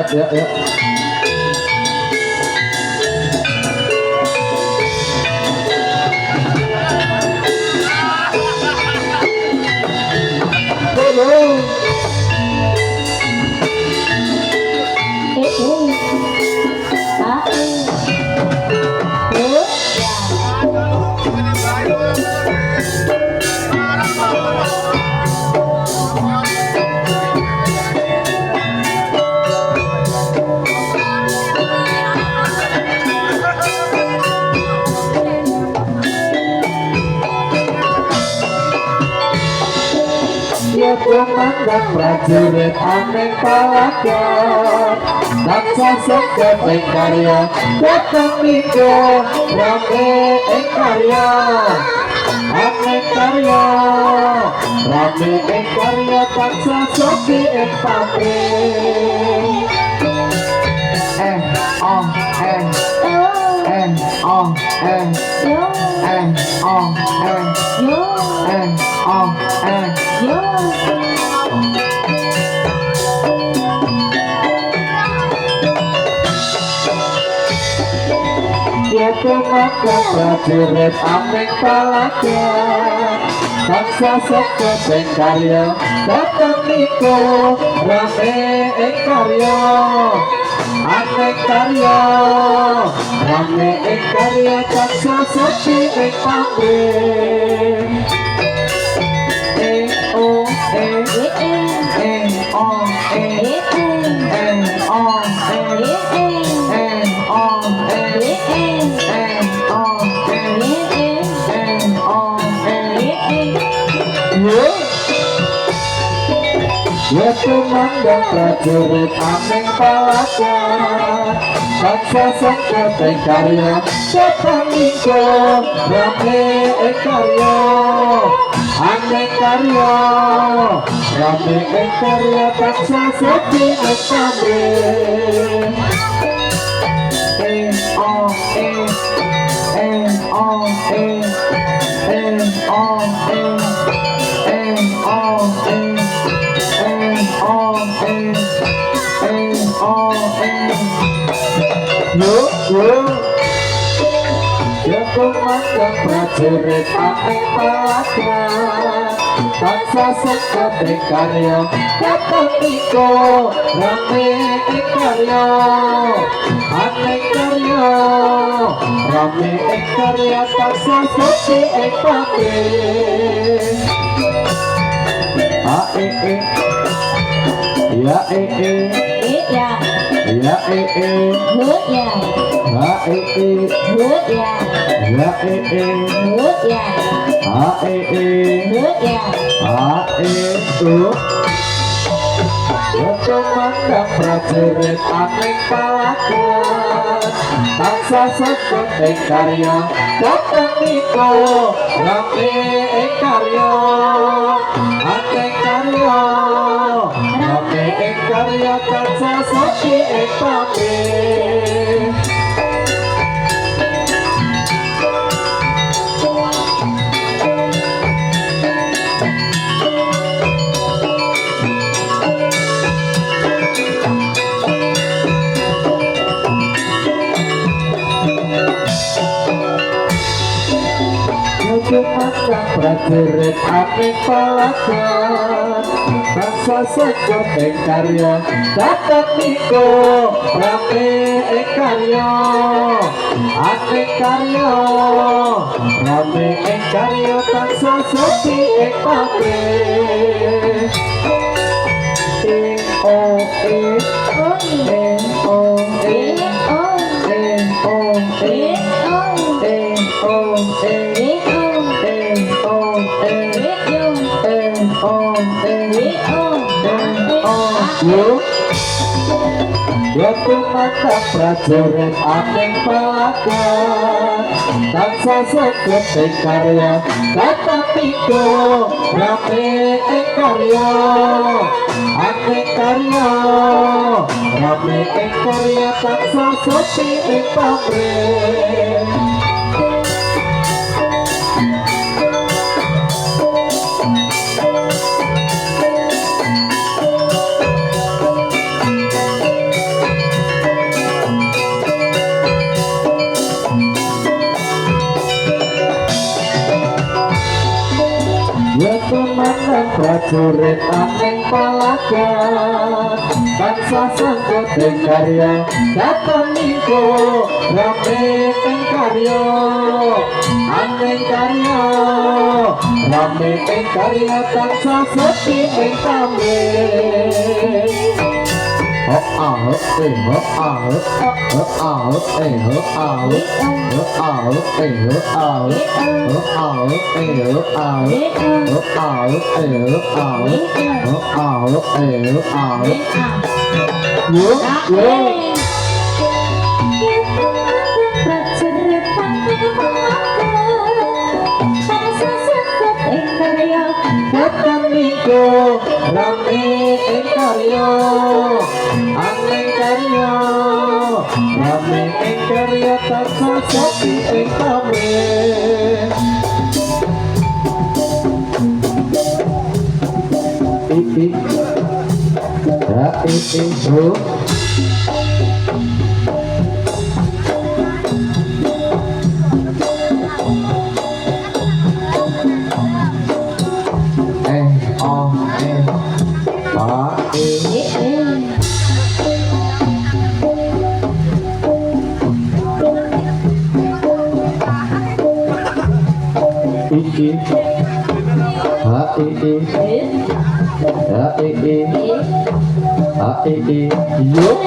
ya ya. Komandan prajurit aneh palagan Taksa sekeping karya datang minggu rame ing karya aneh karya rame ing karya taksa sepi ing pabrik ong ya kemakan prajurit aming palagan taksa sekeping karya datang minggu rame ing karya aneh karya rame ing karya taksa sepi ing pabrik ya komandan prajurit aming palagan taksa sekeping karya datang minggu rame ing karya aneh karya rame ing karya taksa sepi ing pabrik ya komandan prajurit aming palagan taksa sekeping karya datang minggu rame ing karya aneh karya rame ing karya taksa sepi ing pabrik komandan prajurit aming palagan taksa sekeping karya datang minggu rame ing karya aneh karya rame ing karya taksa sepi ing pabrik Tumandang prajurit ane palakan bangsa sekot ing karya datang niko rame ing karya ane karya rame ing karya bangsa sepi ing pabrik ing o ing ing o ing ing o ing ing o ing Ya tumata prajurit aning palakan Tansa sekut ing karya Datang minggu rame ing karya Aning karya rame ing karya Tansa sepi ing pabrik Ya tumandang prajurit aning palakan bangsa sangkut ing karya datang minggu rame ing karya aning karya rame ing karya bangsa sepi ing pabrik Datang minggu rame ing karya aning karya rame ing karya tanpa sepi ing pabrik iki ya iki bro iki ha iki ya iki ha iki yo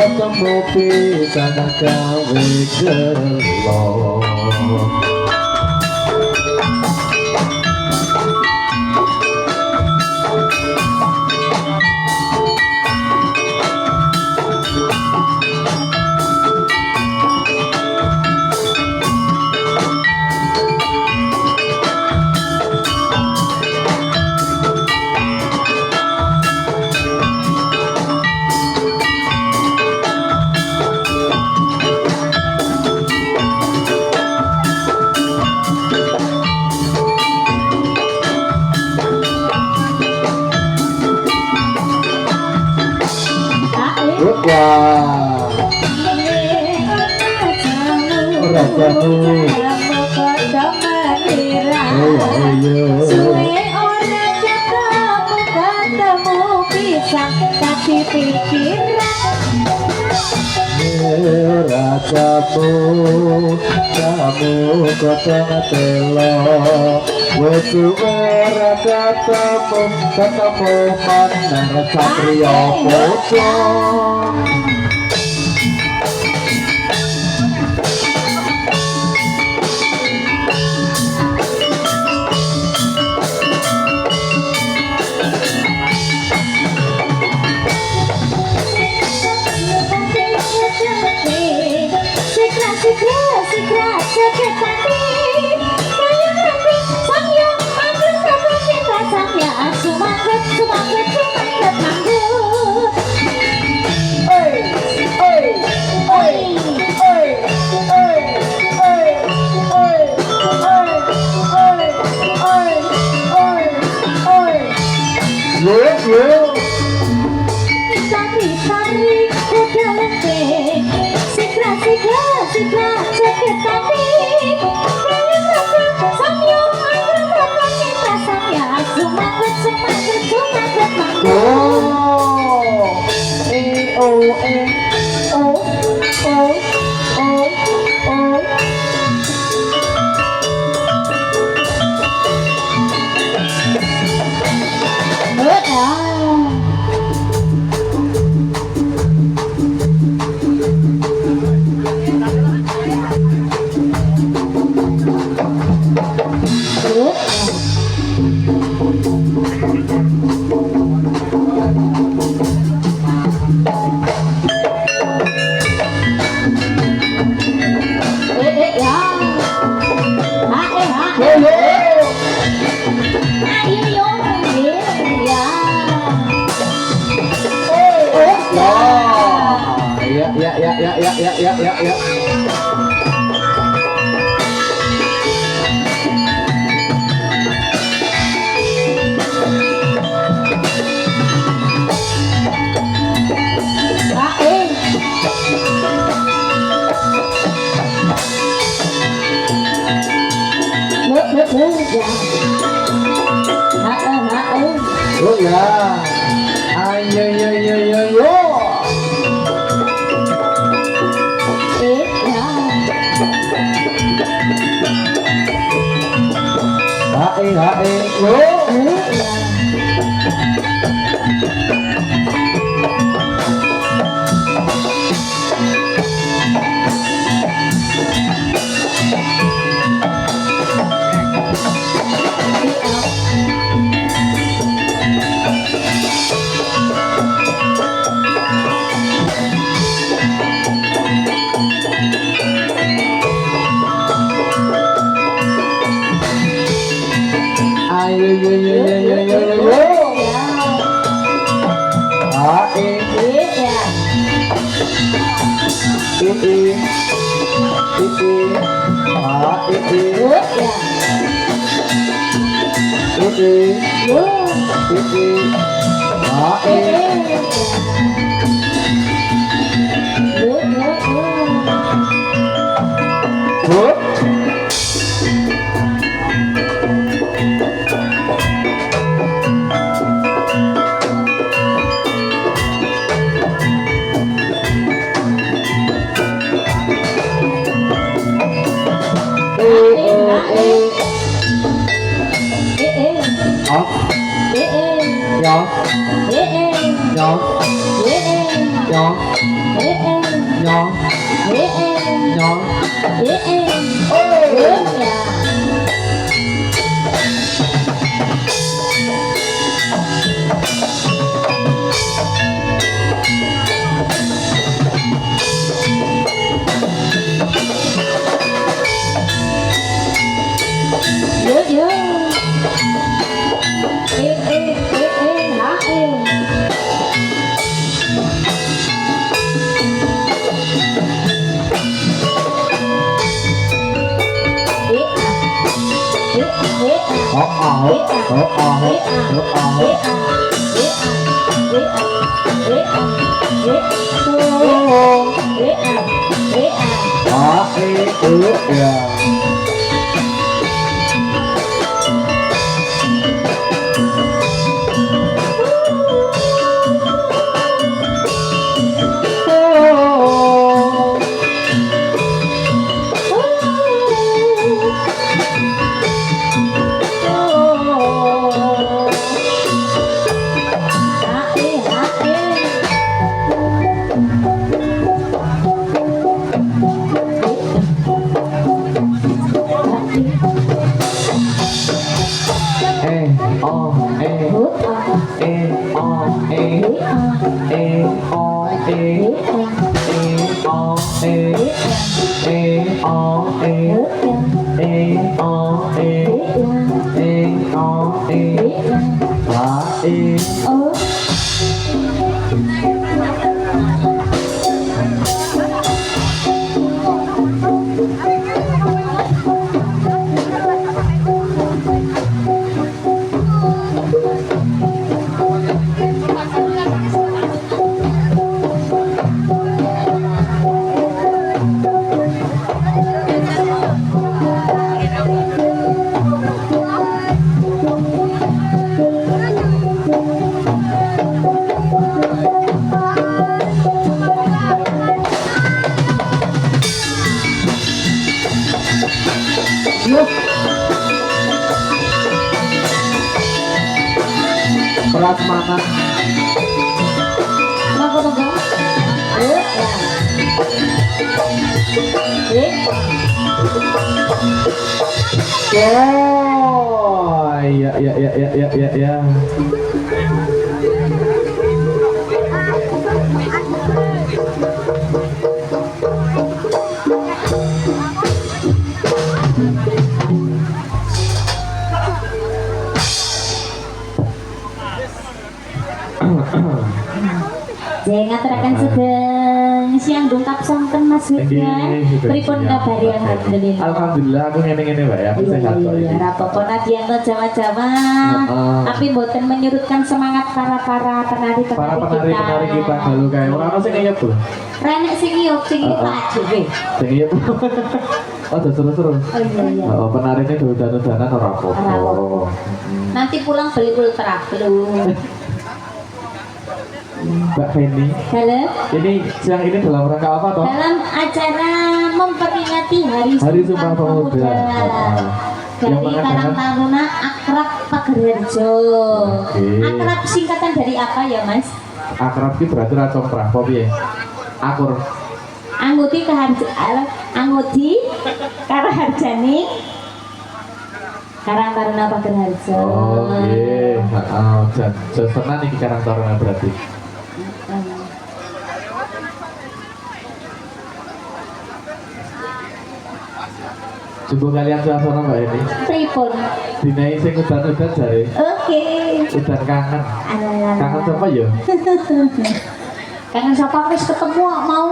ketemu pisan gawe gelo. Rajamu, kamu kotong telo, wetu raja temu, ketemu mandar satrio pocong. Oh ya. Ayo yo yo yo yo. Hae yo. Ayo yo yo yo yo yo yo. Hae. Ii. Pelat semangat. Kenapa pegang? Oh, ya. Jangan terakan sedang siang dungkap sonten Mas Widya. Pripun kabari alhamdulillah. Alhamdulillah aku ngene-ngene wae aku sehat kok. Iya, rapopo Nadianto Jawa-Jawa. Tapi mboten menyurutkan semangat para penari kita halu kae. Ora ono sing ngeyep lho. Renek sing ngiyup sing iki Pak dhewe. Sing ngeyep. Oh, udah seru-seru. Oh iya iya. Oh, penarinya udah-udahan ora Ora apa-apa. apa-apa. Nanti pulang beli ultra belum. Mbak Feni, Dalam ini siang ini dalam rangka apa toh? dalam acara memperingati Hari Sumpah Pemuda. Yang dari mengadakan Karang Taruna Akrab Pagerharjo. Oke. Akrab singkatan dari apa ya Mas? akrab ki berarti ra comprah apa piye? Akur. Anggoti Anggoti Karaharjani Karang Taruna Pagerharjo. Oh, nggih. Heeh, jan senan iki Karang Taruna berarti. Coba kalian suasana Mbak ini. Pripun? Dinai sing udan-udan jare. Oke. Udan kangen. Alah. Kangen siapa ya? Kangen siapa wis ketemu mau?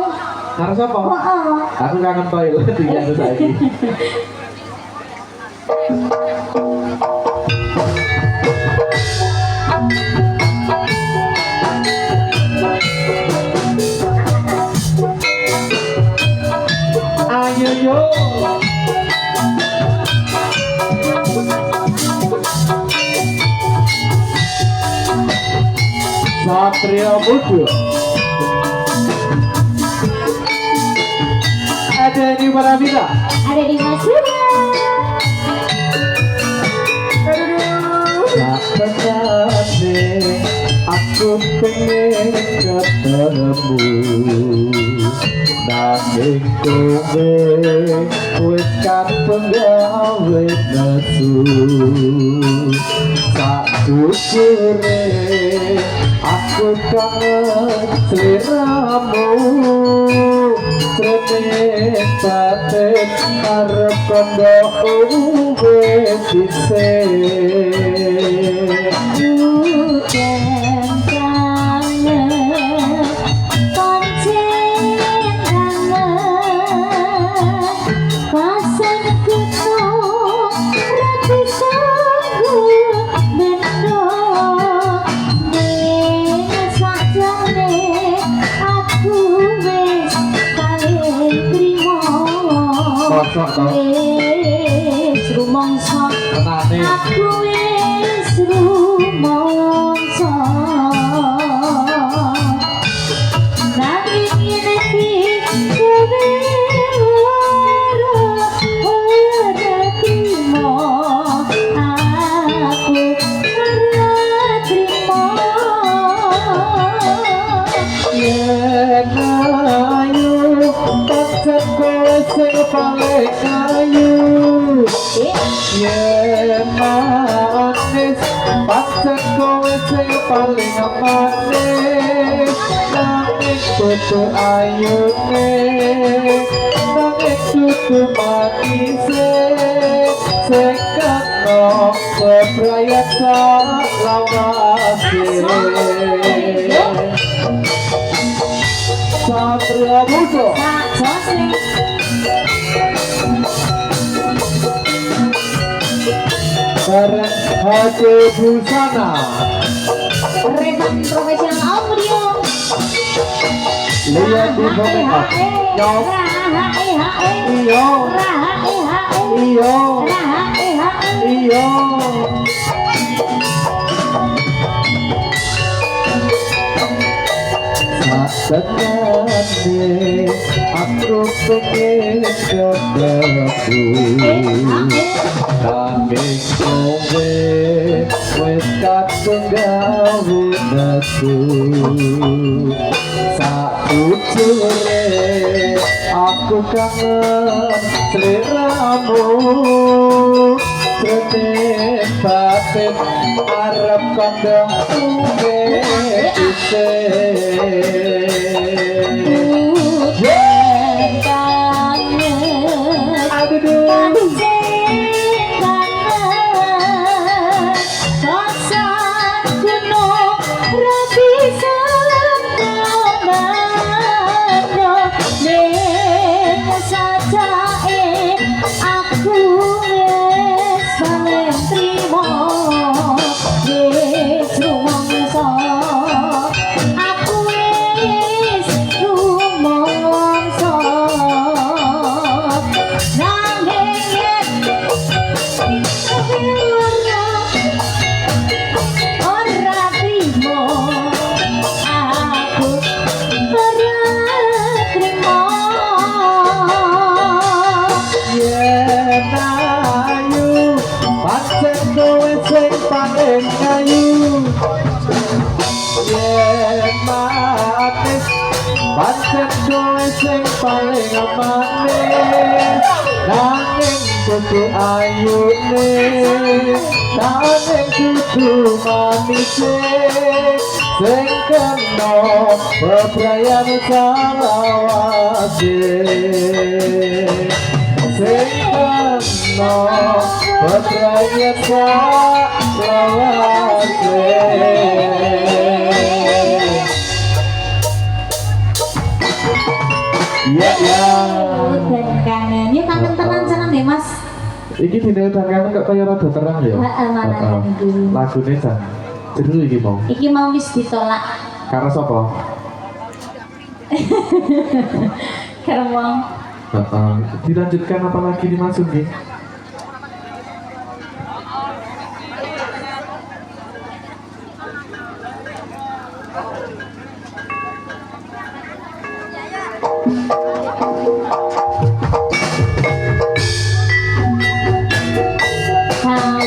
Kangen siapa? Heeh. Aku kangen toilet iki saiki. Ayo yo. Satria Muda. Ada di mana kita? Ada di Mas Yuda. Tak penate, aku pengen ketemu. Nanging kowe wis penggawe nesu. Tak syukure aku kangen sliramu. Srene batin arep kondo wis dhisik. Udan kangen, pancen kangen, pasen gunung rati sanggup mendok. Ning sakjane aku wis paling trimo. Kosok to. Wis rumangsa Tenane. aku wis rumangsa. Nanging yen iki kowe ora trimo, aku ora trimo. Yen ayu pancen kowe sing paling ayu. Yen manis pancen kowe sing paling manis. Nanging kudu ayune, nanging kudu manise. Sing kena bebrayat sak lawase. Satria Muda. Bareng Hati Busana. Reman profesional audio. Lihat di komentar. Yo. Iyo. Iyo. Iyo. Satenane aku pengen ketemu. Nanging kowe wis penggawe nesu. Saujure aku kangen sliramu. Srene batin arep kondo wis dhisik. Udan kangen, Aduh. pancen kangen, pasan gunung rapi sangkong. Ning sajake aku wis paling trimo. Wis rumangsa aku wis rumangsa. Nanging kowe sing paling ayu yen manis pancen kowe sing paling manis nanging kudu ayune nanging kudu manise sing kena bebrayan salawase sing kena bebrayan salawase. Iya ya. Dan kangen, yuk kangen tenan seneng deh mas. Iki dine kangen kok kaya rada terang ya. Mana kan iki. Lagune jan. Judul iki mau. Iki mau wis ditolak. Karena sapa? Karo wong. Dilanjutkan apa lagi dimasuki?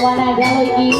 Wanna go iki.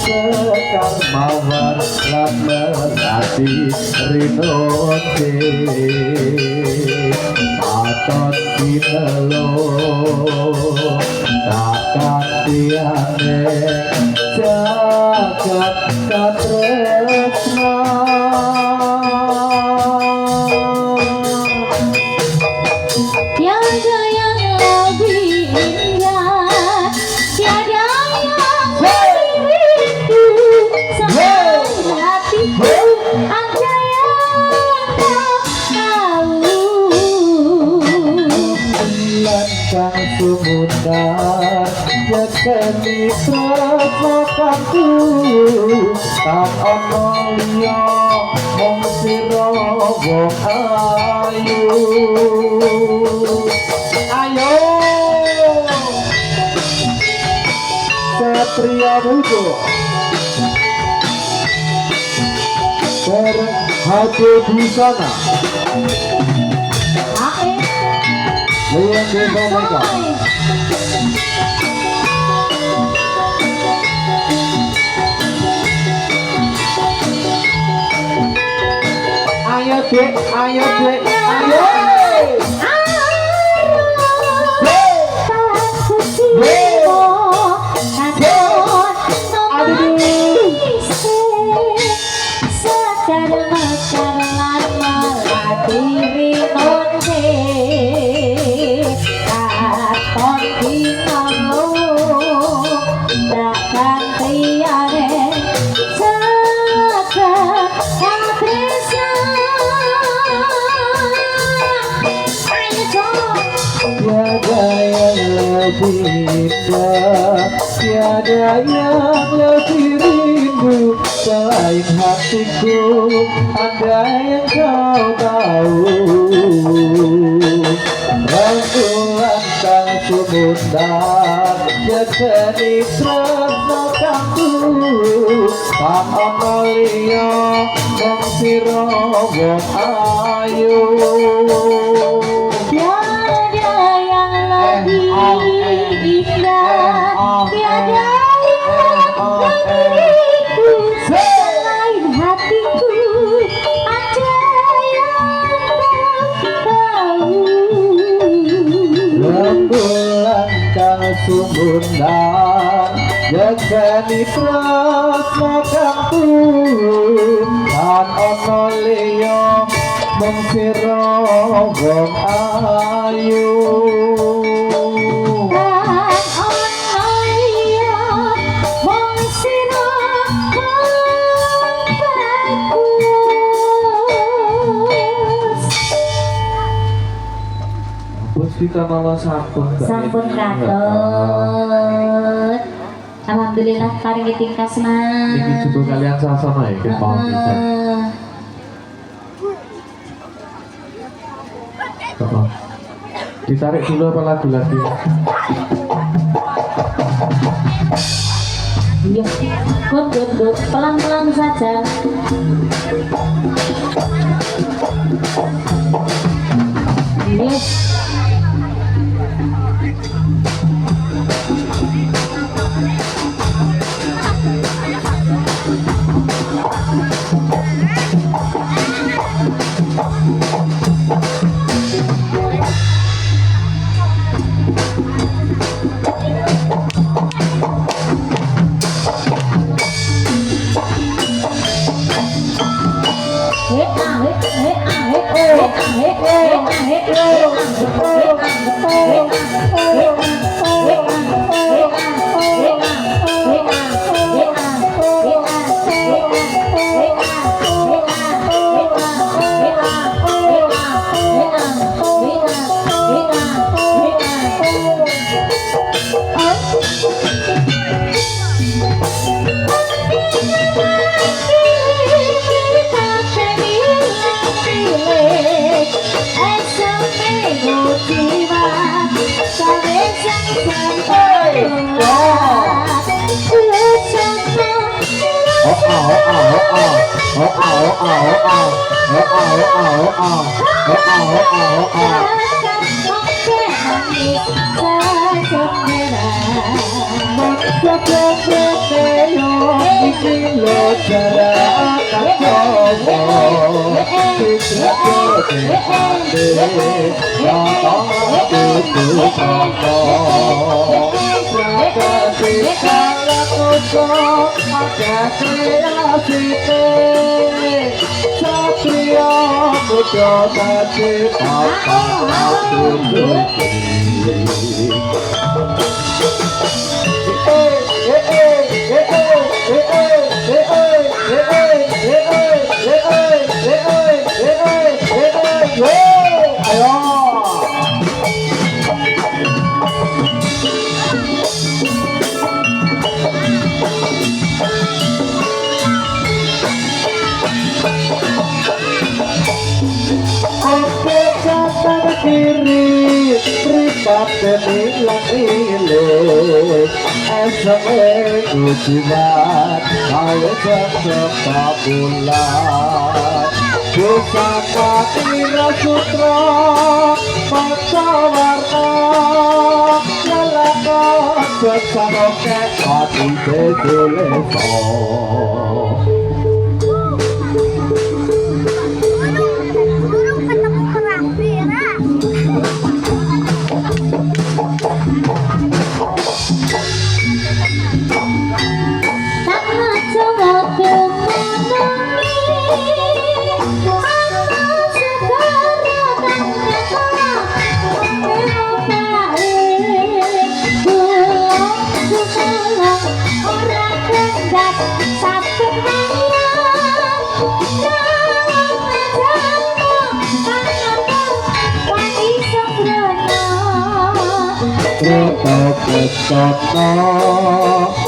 Sekar mawar lan melati rinonte katon kinelo takkan tiane jagat katresna tiada yang lebih indah tiada yang lebih rindu sampai hatiku ada yang kau tahu bulan kang sumunar yakeni prasakanku tak ono liya mung sira wong ayu ayo Satria Muda berhati di sana Lihat di mereka ayo dek, ayo dek, ayo tiada yang lebih rindu selain hati hatiku, andai kau tahu rembulan kang sumundang jeseni tresno kangku tak ono liya mung sira wong ayu. Tiada yang lebih indah, tiada yang lebihku selain hatiku, ada yang tahu. Rembulan kang sumundang jeseni tresno kangku tak ono liya mung sira wong ayu. Kita malah sampun katut. Alhamdulillah paringi tingkas mas. Ini juga kalian sama ya kita bisa. Coba ditarik dulu apa lagu lagi? Iya, duduk pelan-pelan saja. Yes.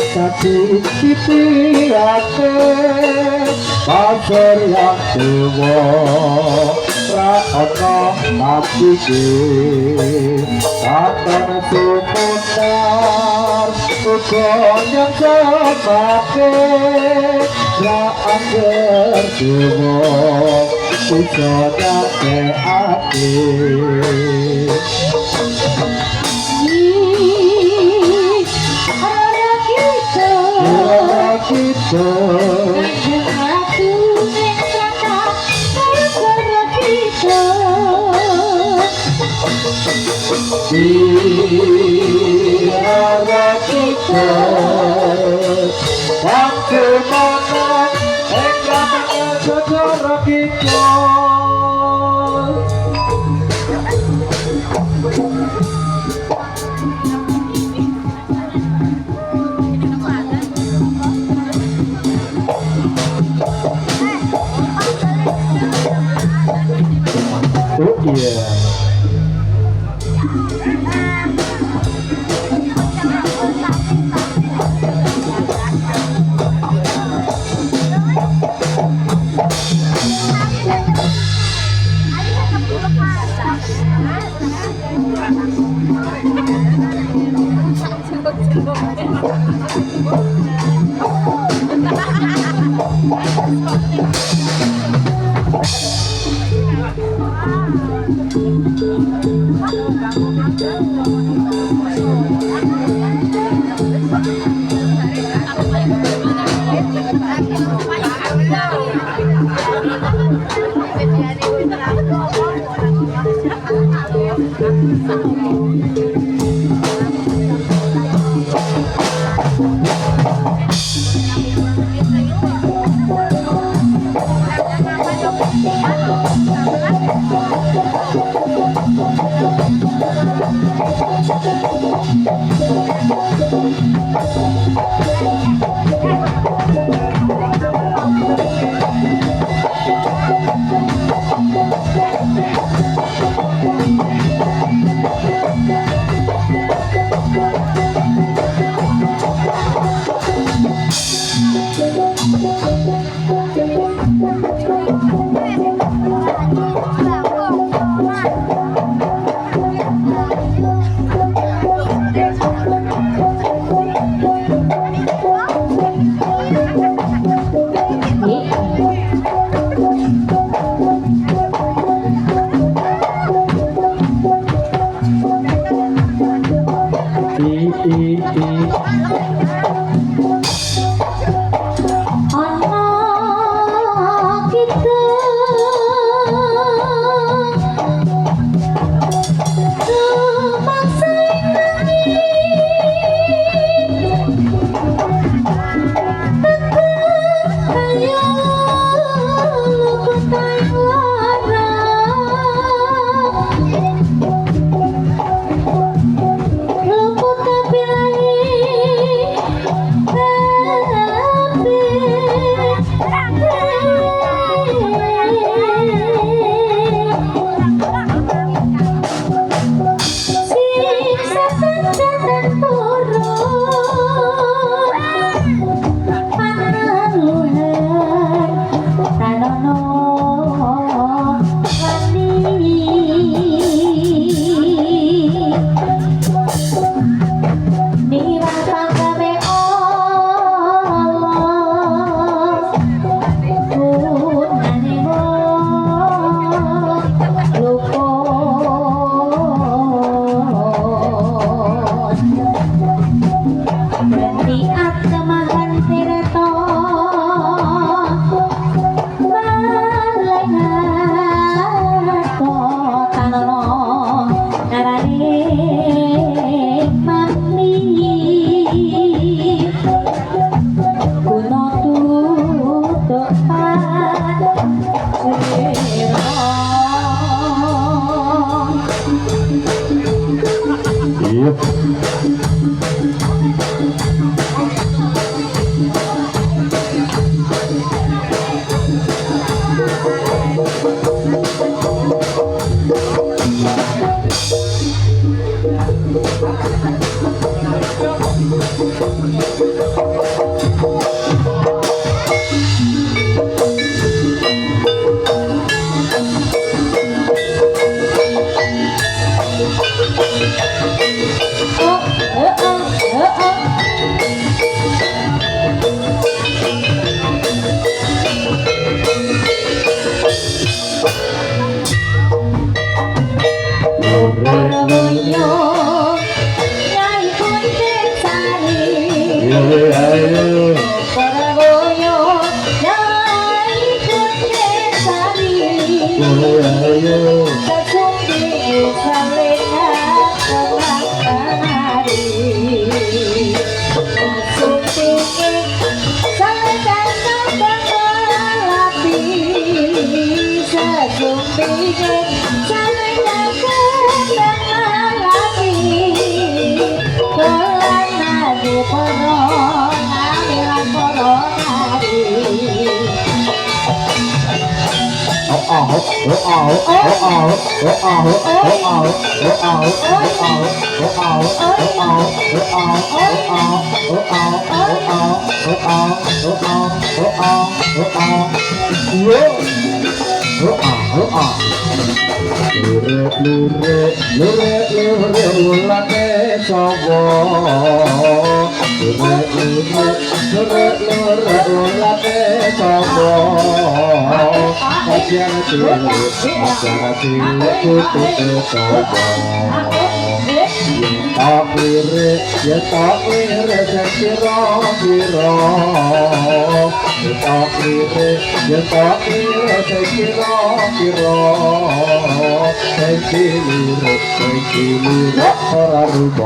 Tapi titi ate pasir yang tua Raono tapi takkan sumunar Ugon yang sebake Raangger tua Bisa nyake ati kita Kanjeng Ratu ning rata gara kita Biara kita Waktu mana Engkau sejarah kita Oh iya. Thank you. sesungguhnya saling menari sesungguhnya saling mengalami sesungguhnya saling mengalami bulan nadi corona bilang corona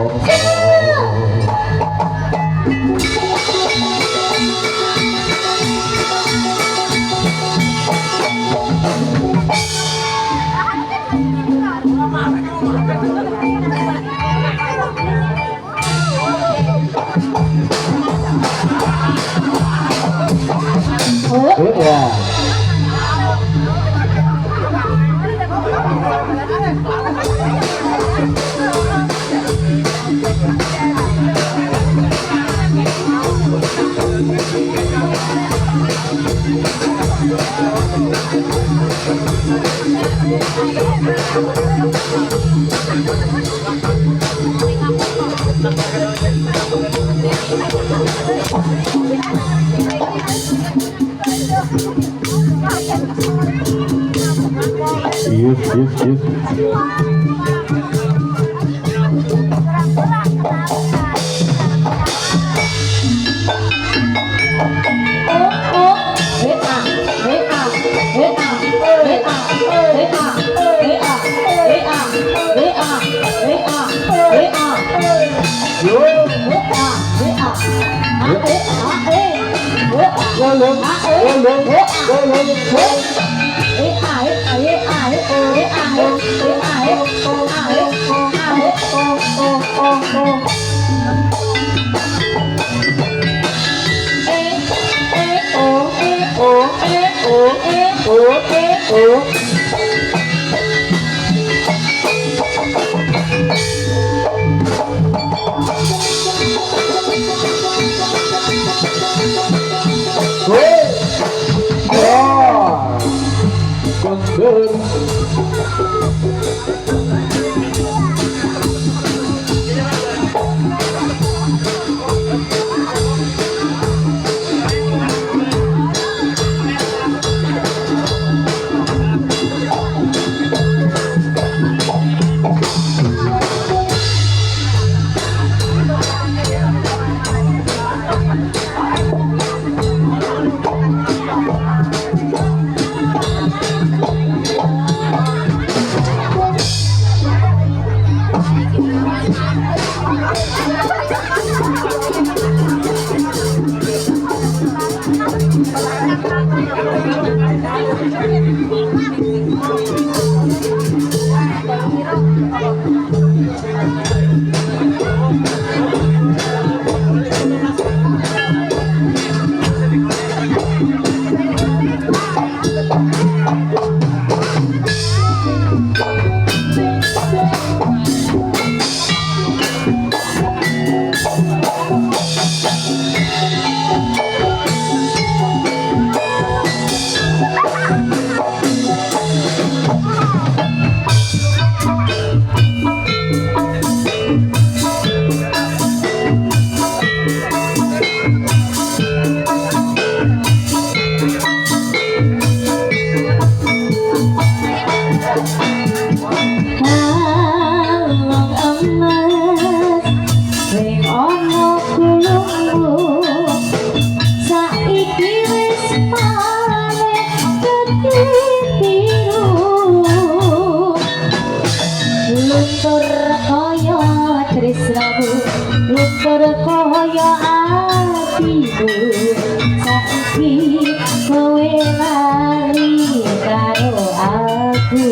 aku.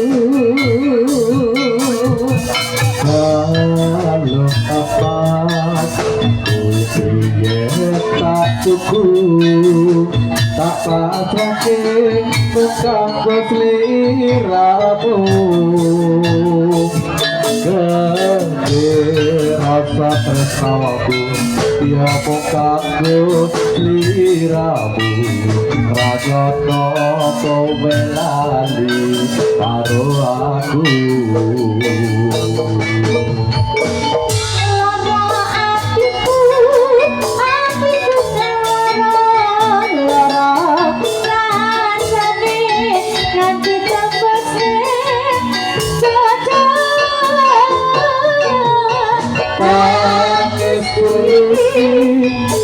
Kalau apa kupiye tak cukup tak pacake kanggo sliramu gede rasa tresnaku ya kanggo sliramu rajono kowe lali karo aku.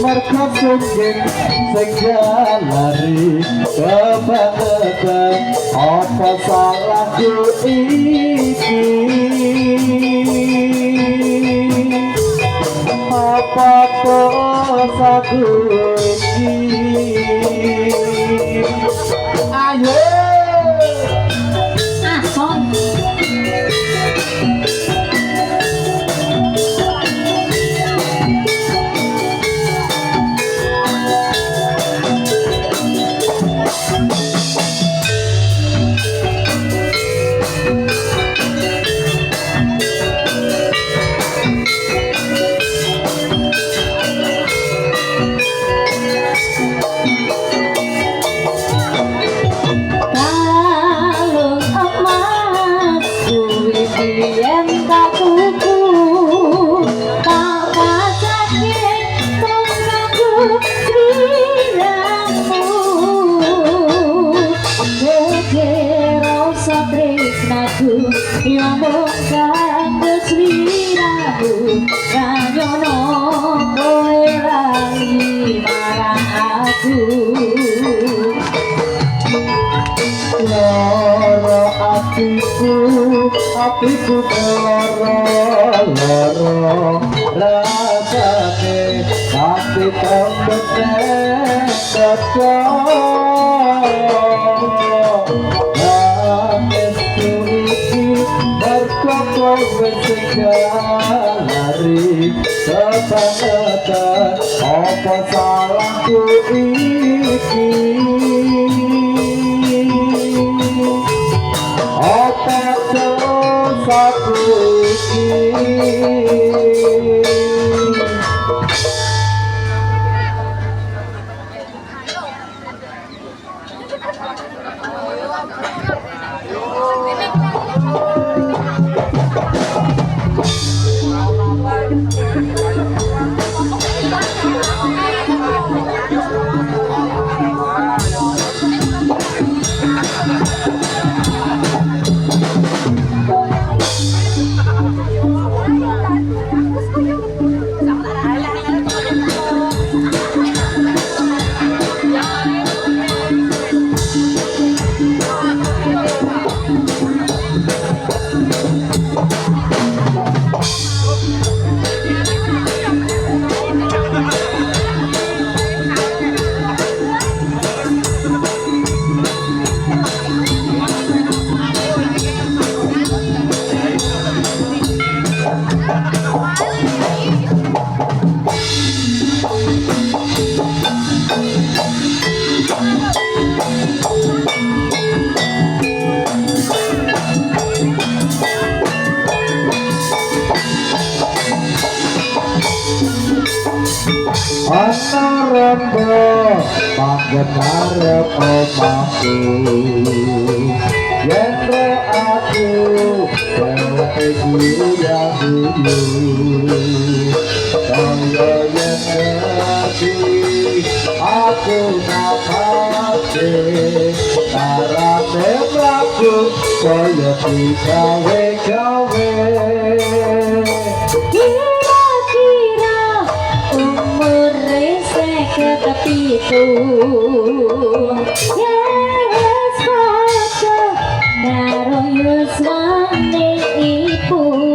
Markah sungking segalari kebangetan apa salahku iki apa dosaku iki ayo Ason yang bukan kesliramu kanyono kowe lali marang aku loro atiku loro rasane tapi tembek berkokok bersegalari kebangetan apa salahku iki apa dosaku iki. Ana rembo panggen arep omahku yen aku dheweke guru yang dulu kaya yen aku napake karate mlaku kaya digawe-gawe. Ketepitu yes foto karo yuswane iku